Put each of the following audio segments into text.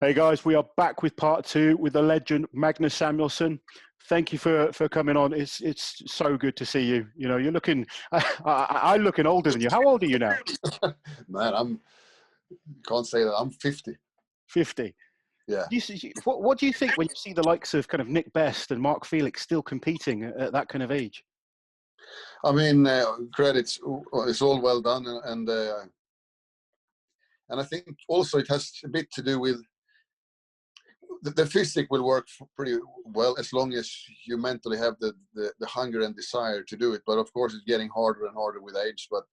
Hey guys, we are back with part two with the legend Magnus Samuelsson. Thank you for coming on. It's so good to see you. You know, you're looking, I'm looking older than you. How old are you now? Man, can't say that. I'm 50. 50. Yeah. What do you think when you see the likes of kind of Nick Best and Mark Felix still competing at that kind of age? I mean, credits, it's all well done. And I think also it has a bit to do with the physique will work pretty well as long as you mentally have the hunger and desire to do it. But of course, it's getting harder and harder with age. But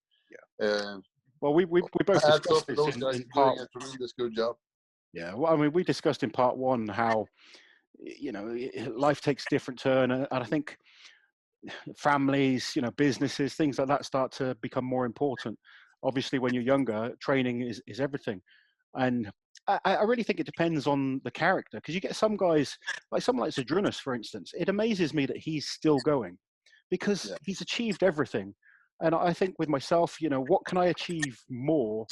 yeah. Well, we both discussed this those guys in part. doing a tremendous good job. Yeah. Well, I mean, we discussed in part one how, you know, life takes a different turn, and I think families, you know, businesses, things like that start to become more important. Obviously, when you're younger, training is everything. And I really think it depends on the character, because you get some guys, like someone like Zadrunas, for instance. It amazes me that he's still going because he's achieved everything. And I think with myself, you know, what can I achieve more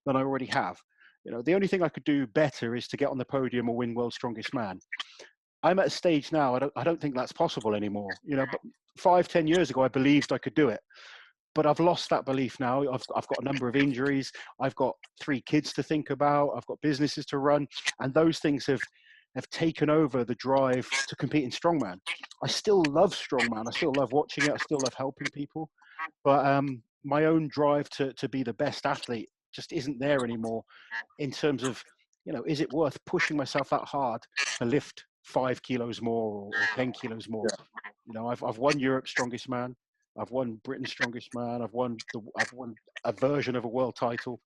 than I already have? You know, the only thing I could do better is to get on the podium or win World's Strongest Man. I'm at a stage now, I don't think that's possible anymore. You know, but 5-10 years ago, I believed I could do it. But I've lost that belief now. I've got a number of injuries. I've got 3 kids to think about. I've got businesses to run. And those things have taken over the drive to compete in Strongman. I still love Strongman. I still love watching it. I still love helping people. But my own drive to be the best athlete just isn't there anymore in terms of, you know, is it worth pushing myself that hard to lift 5 kilos more or 10 kilos more? You know, I've won Europe's Strongest Man. I've won Britain's Strongest Man. I've won a version of a world title.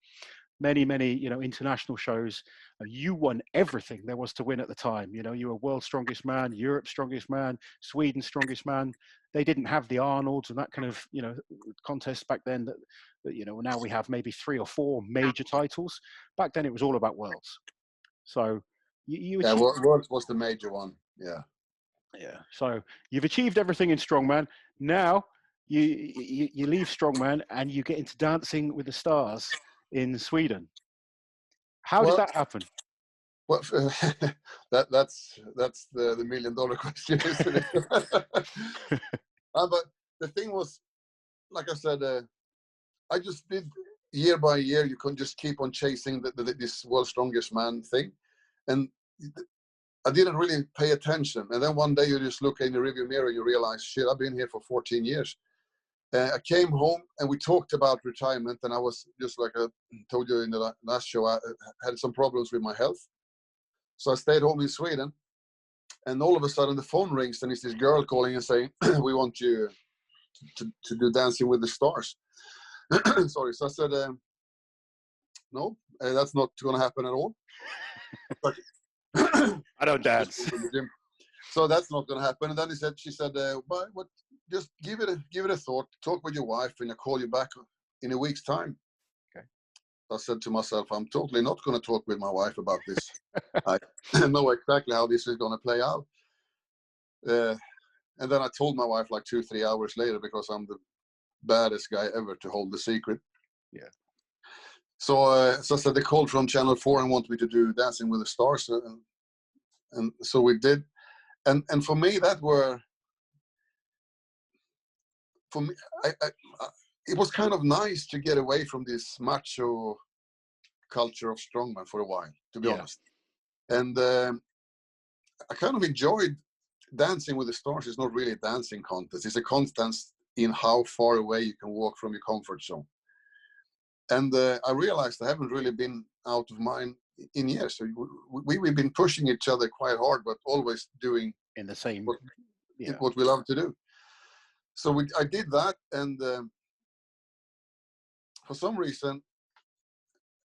Many, you know, international shows. You won everything there was to win at the time. You know, you were World's Strongest Man, Europe's Strongest Man, Sweden's Strongest Man. They didn't have the Arnolds and that kind of, you know, contests back then that you know, now we have maybe 3 or 4 major titles. Back then it was all about worlds. So Worlds was the major one. Yeah. So you've achieved everything in Strongman. Now you leave Strongman and you get into Dancing with the Stars in Sweden. How did that happen? Well, that's the $1 million question, isn't it? But the thing was, like I said, I just did year by year. You can just keep on chasing this World's Strongest Man thing, and I didn't really pay attention. And then one day you just look in the rearview mirror and you realize, shit, I've been here for 14 years. I came home and we talked about retirement, and I was just like I told you in the last show, I had some problems with my health. So I stayed home in Sweden, and all of a sudden the phone rings and it's this girl calling and saying, we want you to do Dancing with the Stars. Sorry. So I said, no, that's not going to happen at all. But I don't dance. So that's not going to happen. And then she said, what? Just give it a thought. Talk with your wife, and I'll call you back in a week's time. Okay. I said to myself, I'm totally not going to talk with my wife about this. I know exactly how this is going to play out. And then I told my wife like 2-3 hours later, because I'm the baddest guy ever to hold the secret. Yeah. So I said they called from Channel 4 and wanted me to do Dancing with the Stars, and so we did. And for me, it was kind of nice to get away from this macho culture of strongman for a while, to be honest. And I kind of enjoyed Dancing with the Stars. It's not really a dancing contest. It's a contest in how far away you can walk from your comfort zone. And I realized I haven't really been out of mine in years. So we've been pushing each other quite hard, but always doing in the same what we love to do. So I did that, and for some reason,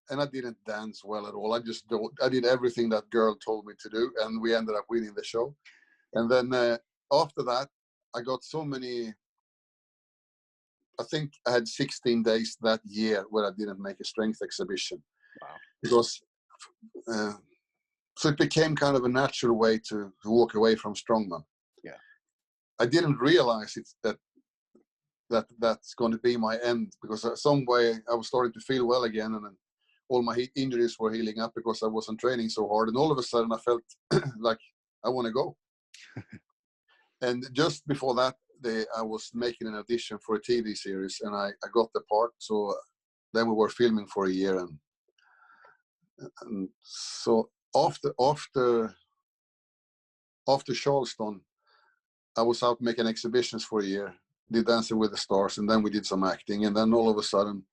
and I didn't dance well at all. I did everything that girl told me to do, and we ended up winning the show. And then after that, I got so many. I think I had 16 days that year where I didn't make a strength exhibition. Wow. Because so it became kind of a natural way to walk away from strongman. Yeah. I didn't realize that's going to be my end, because some way I was starting to feel well again, and then all my injuries were healing up because I wasn't training so hard. And all of a sudden I felt like I want to go. And just before that, I was making an audition for a TV series, and I got the part. So then we were filming for a year, and so after Charleston, I was out making exhibitions for a year, did Dancing with the Stars, and then we did some acting, and then all of a sudden,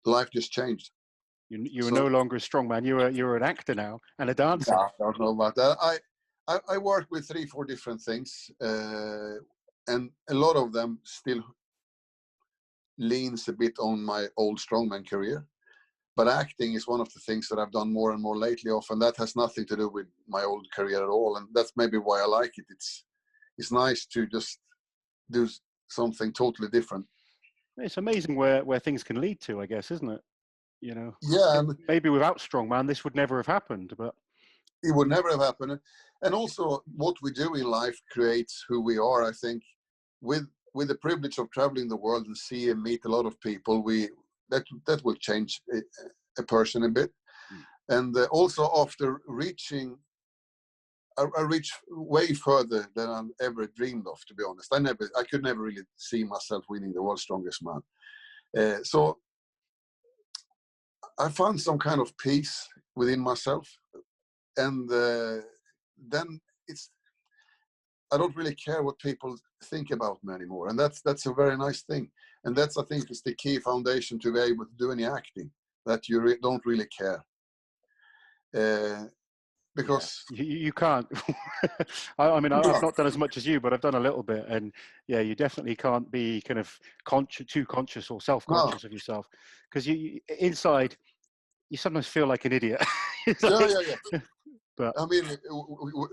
life just changed. You were no longer a strongman. You're an actor now and a dancer. I don't know about that. I work with 3-4 different things, and a lot of them still leans a bit on my old strongman career. But acting is one of the things that I've done more and more lately of, and that has nothing to do with my old career at all. And that's maybe why I like it. It's nice to just do something totally different. It's amazing where things can lead to, I guess, isn't it? You know, Yeah, maybe without strongman, this would never have happened, but it would never have happened. And also, what we do in life creates who we are. I think with the privilege of traveling the world and see and meet a lot of people, that will change a person a bit. And also after reaching, I reached way further than I ever dreamed of, to be honest. I could never really see myself winning the world's strongest man. So I found some kind of peace within myself. And then I don't really care what people think about me anymore. And that's a very nice thing. And that's, I think, is the key foundation to be able to do any acting, that you don't really care. Because you can't. I mean, I've not done as much as you, but I've done a little bit. And yeah, you definitely can't be kind of too conscious or self-conscious of yourself. Because you inside, you sometimes feel like an idiot. Yeah. But I mean,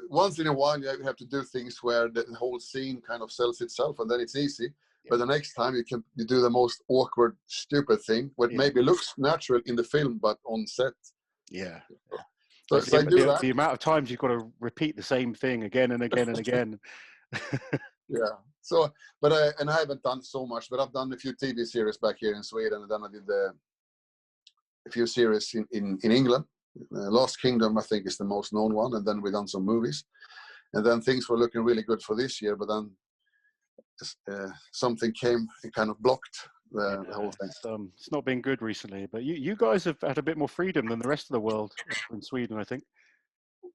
once in a while you have to do things where the whole scene kind of sells itself, and then it's easy. Yeah. But the next time you do the most awkward, stupid thing, what maybe looks natural in the film, but on set. Yeah. So I do that. The amount of times you've got to repeat the same thing again and again and again. Yeah. So, but I haven't done so much, but I've done a few TV series back here in Sweden, and then I did a few series in England. Lost Kingdom, I think, is the most known one, and then we done some movies, and then things were looking really good for this year, but then something came and kind of blocked the whole thing. It's not been good recently, but you guys have had a bit more freedom than the rest of the world in Sweden, I think.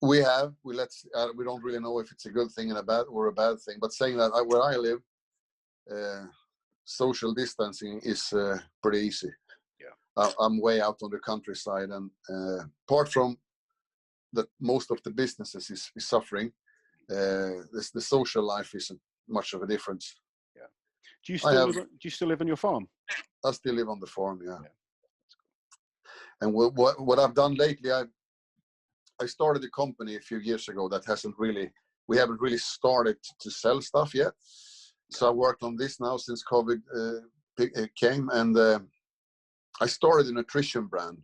We have. We don't really know if it's a good thing and a bad thing, but saying that where I live, social distancing is pretty easy. I'm way out on the countryside, and apart from that, most of the businesses is suffering. The social life isn't much of a difference. Yeah. Do you still live on your farm? I still live on the farm, yeah. And what I've done lately, I started a company a few years ago that we haven't really started to sell stuff yet. So I worked on this now since COVID came, and I started a nutrition brand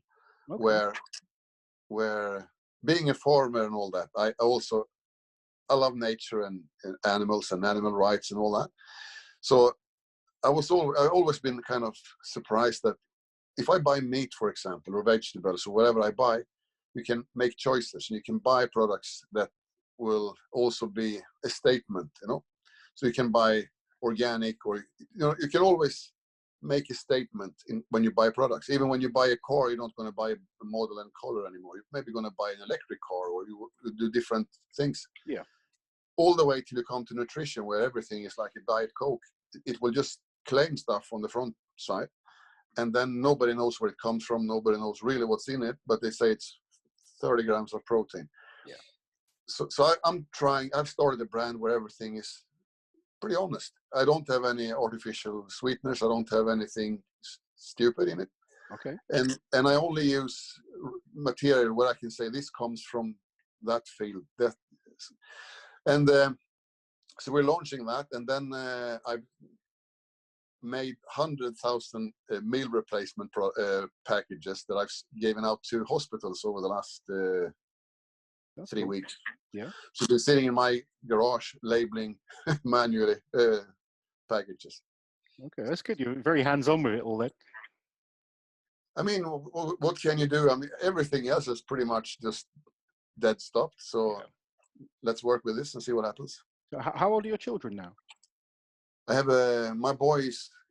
where being a farmer and all that, I love nature and animals and animal rights and all that. So I always been kind of surprised that if I buy meat, for example, or vegetables or whatever I buy, you can make choices and you can buy products that will also be a statement, So you can buy organic, or you can always make a statement when you buy products. Even when you buy a car, you're not going to buy a model and color anymore. You're maybe going to buy an electric car, or you do different things. Yeah. All the way till you come to nutrition, where everything is like a Diet Coke. It will just claim stuff on the front side, and then nobody knows where it comes from. Nobody knows really what's in it, but they say it's 30 grams of protein. Yeah. So I've started a brand where everything is pretty honest. I don't have any artificial sweeteners. I don't have anything stupid in it. Okay. And I only use material where I can say this comes from that field. So we're launching that, and then I've made 100,000 meal replacement packages that I've given out to hospitals over the last 3 weeks. Yeah. So they're sitting in my garage labeling manually packages. Okay, that's good. You're very hands-on with it all then. I mean, what can you do? I mean, everything else is pretty much just dead stopped. So let's work with this and see what happens. So how old are your children now? I have my boy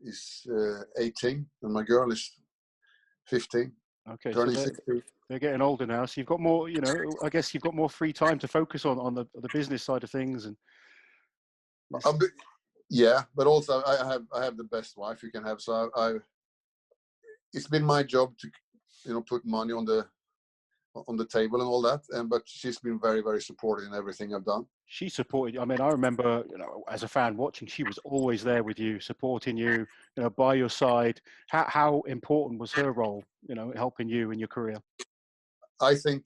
is 18 and my girl is 15. Okay, so turning 16. they're getting older now. So you've got more, you know, I guess you've got more free time to focus on the business side of things. And yeah, but also I have the best wife you can have. So it's been my job to, you know, put money on the table and all that. But she's been very, very supportive in everything I've done. She supported you. I mean, I remember, you know, as a fan watching, she was always there with you, supporting you, you know, by your side. How important was her role, you know, helping you in your career? I think,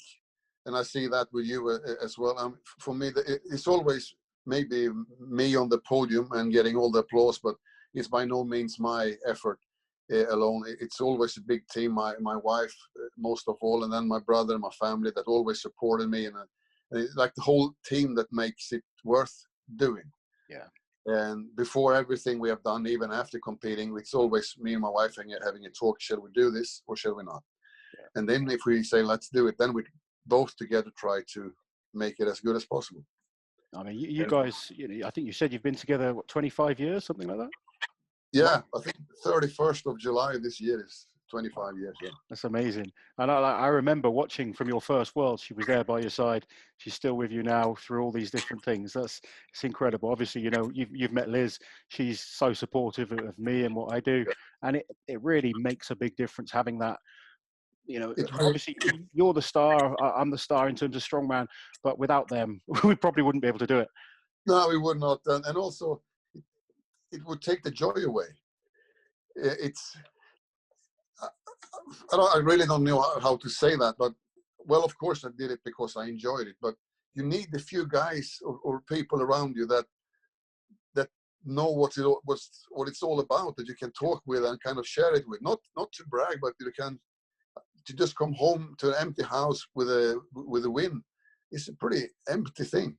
and I see that with you as well. For me, it's always maybe me on the podium and getting all the applause, but it's by no means my effort alone. It's always a big team. My wife, most of all, and then my brother and my family that always supported me, and it's like the whole team that makes it worth doing. Yeah. And before everything we have done, even after competing, it's always me and my wife having a talk. Shall we do this or shall we not? Yeah. And then if we say let's do it, then we both together try to make it as good as possible. I mean, you guys, you know, I think you said you've been together, what, 25 years, something like that? Yeah, I think 31st of July this year is 25 years. Yeah. That's amazing. And I remember watching from your first World. She was there by your side. She's still with you now through all these different things. It's incredible. Obviously, you know, you've met Liz. She's so supportive of me and what I do. And it really makes a big difference having that. You know, obviously you're the star. I'm the star in terms of strongman, but without them, we probably wouldn't be able to do it. No, we would not. And also, it would take the joy away. I really don't know how to say that, but well, of course I did it because I enjoyed it. But you need a few guys or people around you that know what it's all about, that you can talk with and kind of share it with. Not to brag, but you can to just come home to an empty house with a win. It's a pretty empty thing.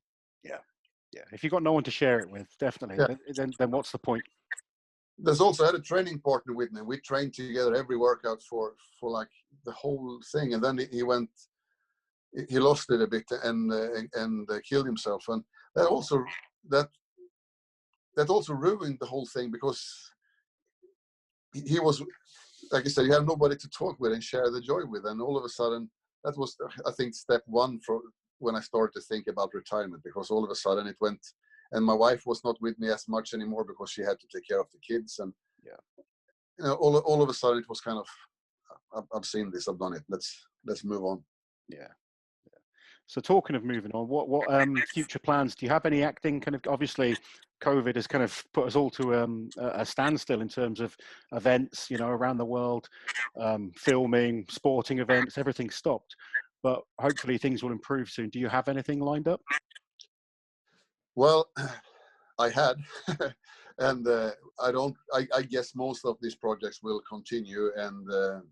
Yeah. If you've got no one to share it with, definitely. Yeah. Then what's the point? There's also had a training partner with me. We trained together every workout for like the whole thing, and then he lost it a bit and killed himself, and that also ruined the whole thing because he was, like I said, you have nobody to talk with and share the joy with, and all of a sudden that was, I think, step one for when I started to think about retirement, because all of a sudden it went. And my wife was not with me as much anymore because she had to take care of the kids. And you know, all of a sudden it was kind of, I've seen this, I've done it. Let's move on. Yeah. So talking of moving on, what future plans? Do you have any acting? Kind of, obviously, COVID has kind of put us all to a standstill in terms of events, you know, around the world, filming, sporting events, everything stopped. But hopefully things will improve soon. Do you have anything lined up? Well, I had, and I guess most of these projects will continue, and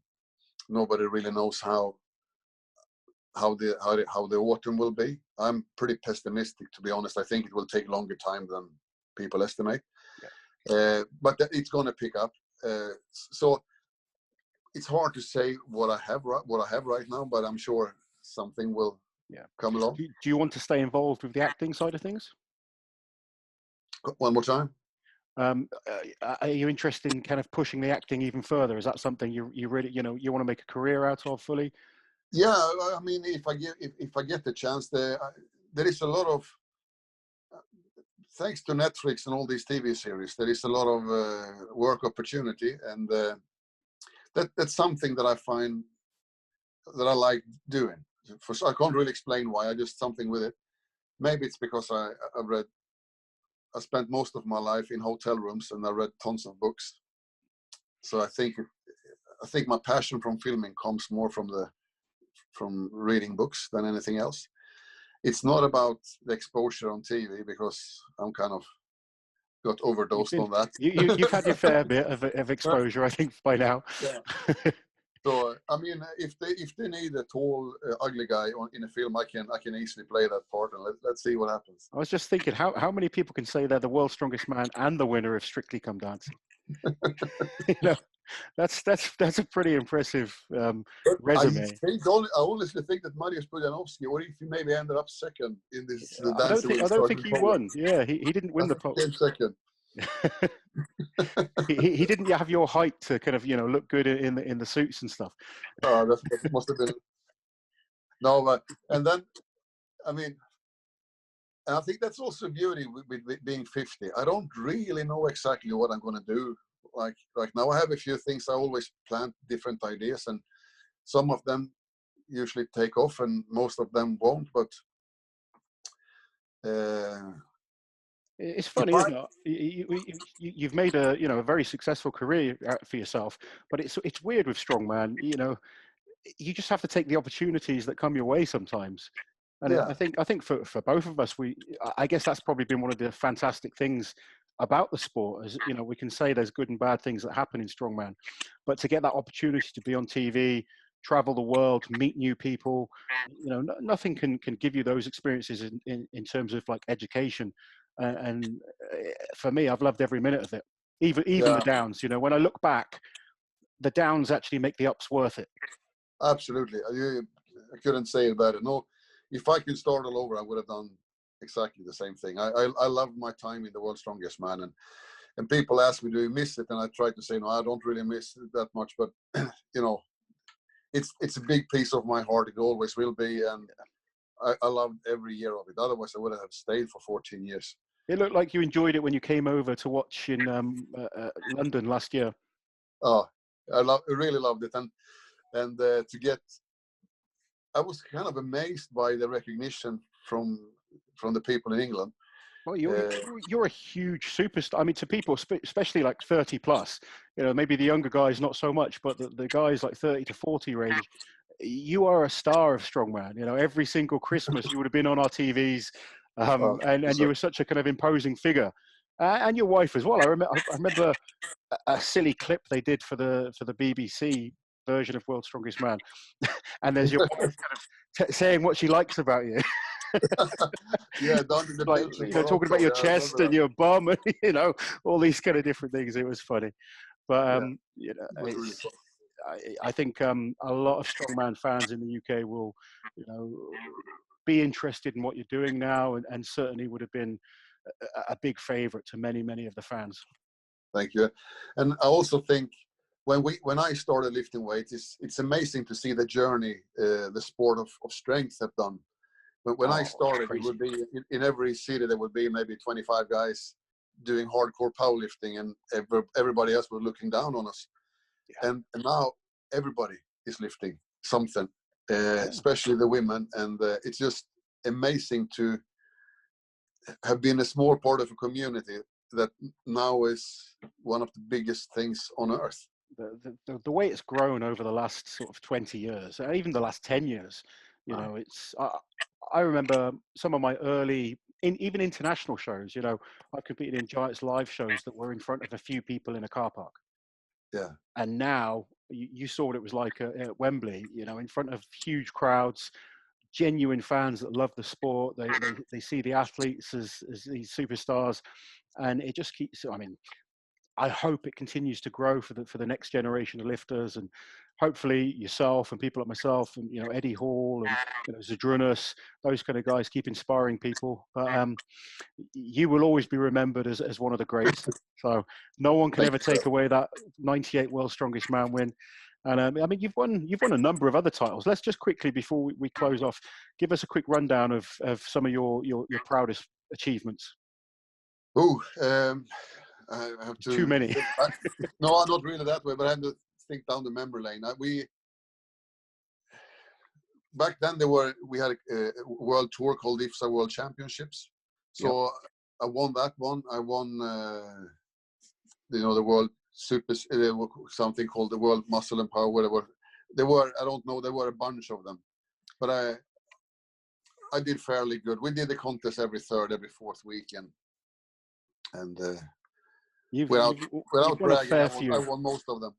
nobody really knows how the autumn will be. I'm pretty pessimistic, to be honest. I think it will take longer time than people estimate, but it's going to pick up. So it's hard to say what I have right now, but I'm sure something will come along. Do you want to stay involved with the acting side of things? One more time. Are you interested in kind of pushing the acting even further? Is that something you really, you know, you want to make a career out of fully? Yeah, I mean, if I get the chance, there is a lot of, thanks to Netflix and all these TV series, there is a lot of work opportunity, and that's something that I find that I like doing. I can't really explain why. I just something with it. Maybe it's because I spent most of my life in hotel rooms and I read tons of books. So I think my passion from filming comes more from reading books than anything else. It's not about the exposure on TV, because I'm kind of got overdosed on that. You've had your fair bit of exposure, I think, by now. Yeah. So I mean, if they need a tall, ugly guy in a film, I can easily play that part, and let's see what happens. I was just thinking, how many people can say they're the world's strongest man and the winner of Strictly Come Dancing? You know, that's a pretty impressive resume. I honestly think that Mariusz Bujanowski, or if he maybe ended up second in this the I dance don't think he won. Yeah, he didn't win the pole. Second. he didn't have your height to kind of look good in the suits and stuff. Oh, that must have been no, but and then I mean, and I think that's also beauty with being 50. I don't really know exactly what I'm going to do. Like now, I have a few things. I always plant different ideas, and some of them usually take off, and most of them won't. But it's funny, isn't it? You've made a very successful career for yourself, but it's weird with strongman. You just have to take the opportunities that come your way sometimes. And yeah. I think for both of us, I guess that's probably been one of the fantastic things about the sport. Is we can say there's good and bad things that happen in strongman, but to get that opportunity to be on TV, travel the world, meet new people, nothing can give you those experiences in terms of like education. And for me, I've loved every minute of it, even the downs. When I look back, the downs actually make the ups worth it. Absolutely, I couldn't say it better. No, if I could start all over, I would have done exactly the same thing. I loved my time in the World's Strongest Man, and people ask me, do you miss it? And I try to say, no, I don't really miss it that much, but it's a big piece of my heart. It always will be, and I loved every year of it. Otherwise, I would have stayed for 14 years. It looked like you enjoyed it when you came over to watch in London last year. Oh, I really loved it, and to get, I was kind of amazed by the recognition from the people in England. Well, you're a huge superstar. I mean, to people, especially like 30 plus, maybe the younger guys not so much, but the guys like 30 to 40 range, you are a star of strongman. Every single Christmas you would have been on our TVs, and you were such a kind of imposing figure, and your wife as well. I remember a silly clip they did for the BBC version of World's Strongest Man, and there's your wife kind of saying what she likes about you. Yeah, down in the like, talking about your chest and your bum, and all these kind of different things. It was funny, but I think a lot of strongman fans in the UK will, be interested in what you're doing now, and certainly would have been a big favourite to many of the fans. Thank you, and I also think when I started lifting weights, it's amazing to see the journey the sport of strength have done. When I started, it would be in every city there would be maybe 25 guys doing hardcore powerlifting, and everybody else was looking down on us. Yeah. And now everybody is lifting something, especially the women, and it's just amazing to have been a small part of a community that now is one of the biggest things on earth. The way it's grown over the last sort of 20 years, even the last 10 years, it's. I remember some of my early, even international shows. I competed in Giants live shows that were in front of a few people in a car park. Yeah. And now you saw what it was like at Wembley. In front of huge crowds, genuine fans that love the sport. They see the athletes as these superstars, and it just keeps. I mean, I hope it continues to grow for the next generation of lifters, and hopefully yourself and people like myself and Eddie Hall and Zadrunas, those kind of guys keep inspiring people. But you will always be remembered as one of the greats. So no one can ever take away that 98 World's Strongest Man win. And I mean, you've won a number of other titles. Let's just quickly, before we close off, give us a quick rundown of some of your proudest achievements. I have to. Too many. No, not really that way, but I have to think down the memory lane. Back then we had a world tour called IFSA World Championships. So I won that one. I won the world super something called the World Muscle and Power, whatever. There were a bunch of them, but I did fairly good. We did the contest every fourth week, and without bragging, I won most of them.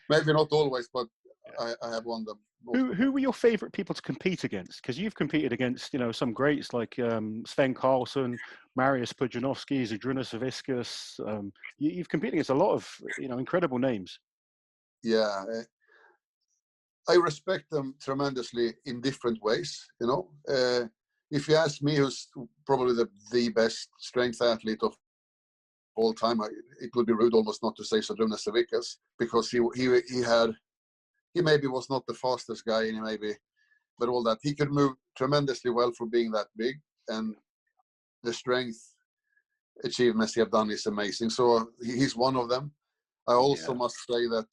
Maybe not always, but I have won them. Who were your favorite people to compete against? Because you've competed against some greats like Sven Karlsson, Mariusz Pudzianowski, Zydrunas Savickas. You've competed against a lot of, incredible names. Yeah, I respect them tremendously in different ways. If you ask me, who's probably the best strength athlete of all time, it would be rude almost not to say Zydrunas Savickas, because he maybe was not the fastest guy, and but all that, he could move tremendously well for being that big, and the strength achievements he have done is amazing. So he's one of them. I also must say that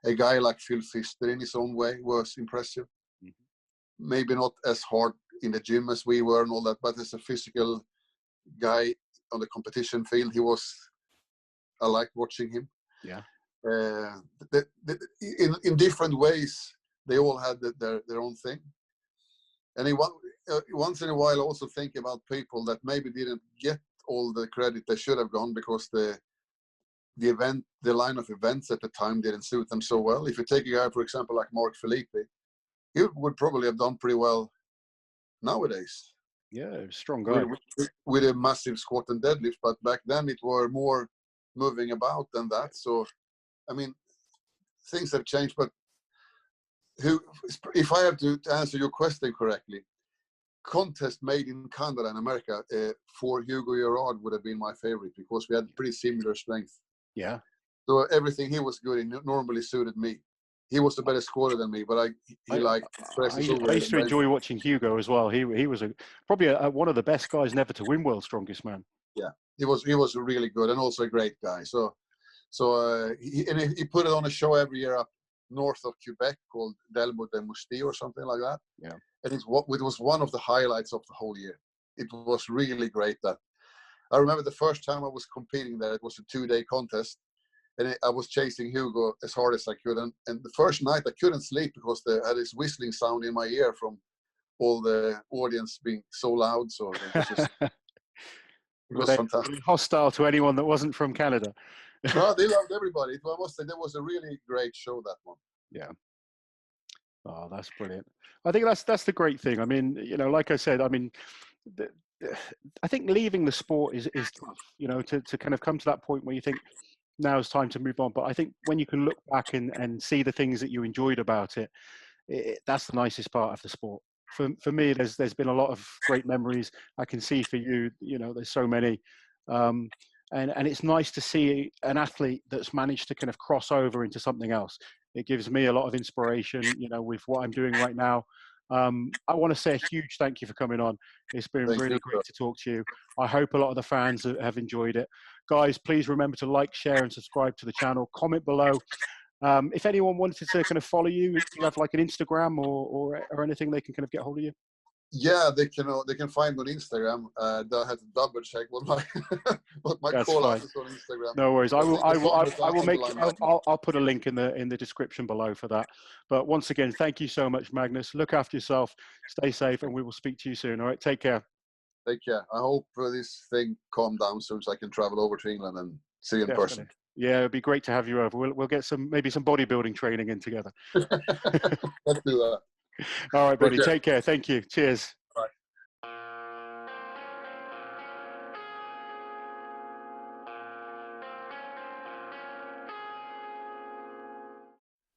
a guy like Phil Pfister in his own way was impressive. Mm-hmm. Maybe not as hard in the gym as we were and all that, but as a physical guy on the competition field, I liked watching him. Yeah. In different ways, they all had their own thing. And once in a while, I also think about people that maybe didn't get all the credit they should have gone, because the line of events at the time didn't suit them so well. If you take a guy, for example, like Mark Filippi, he would probably have done pretty well nowadays. Yeah, strong guy. With a massive squat and deadlift, but back then it were more moving about than that. So, I mean, things have changed. But if I have to answer your question correctly, contest made in Canada and America for Hugo Gerard would have been my favorite, because we had pretty similar strength. Yeah. So everything he was good in normally suited me. He was a better scorer than me, but I used to enjoy watching Hugo as well. He was probably one of the best guys never to win World's Strongest Man. Yeah, he was really good, and also a great guy. So he put it on a show every year up north of Quebec called Delbo de Mousti or something like that. Yeah, and it was one of the highlights of the whole year. It was really great. That I remember the first time I was competing there. It was a 2-day contest. And I was chasing Hugo as hard as I could. And the first night I couldn't sleep because I had this whistling sound in my ear from all the audience being so loud. So it was fantastic. Hostile to anyone that wasn't from Canada. No, they loved everybody. I must say, that was a really great show, that one. Yeah. Oh, that's brilliant. I think that's the great thing. I mean, like I said, I mean, I think leaving the sport is tough, to kind of come to that point where you think, now it's time to move on. But I think when you can look back and see the things that you enjoyed about it, that's the nicest part of the sport. For me, there's been a lot of great memories. I can see for you, there's so many. And it's nice to see an athlete that's managed to kind of cross over into something else. It gives me a lot of inspiration, with what I'm doing right now. I want to say a huge thank you for coming on. It's been really great to talk to you. I hope a lot of the fans have enjoyed it. Guys, please remember to like, share, and subscribe to the channel. Comment below. If anyone wanted to kind of follow you, do you have like an Instagram or anything they can kind of get hold of you? Yeah, they can find me on Instagram. I have to double check what my call out is on Instagram. No worries. I'll put a link in the description below for that. But once again, thank you so much, Magnus. Look after yourself, stay safe, and we will speak to you soon. All right, take care. Take care. I hope this thing calm down soon so I can travel over to England and see you in person. Yeah, it'd be great to have you over. We'll get maybe some bodybuilding training in together. Let's do that. All right, buddy. Take care. Thank you. Cheers.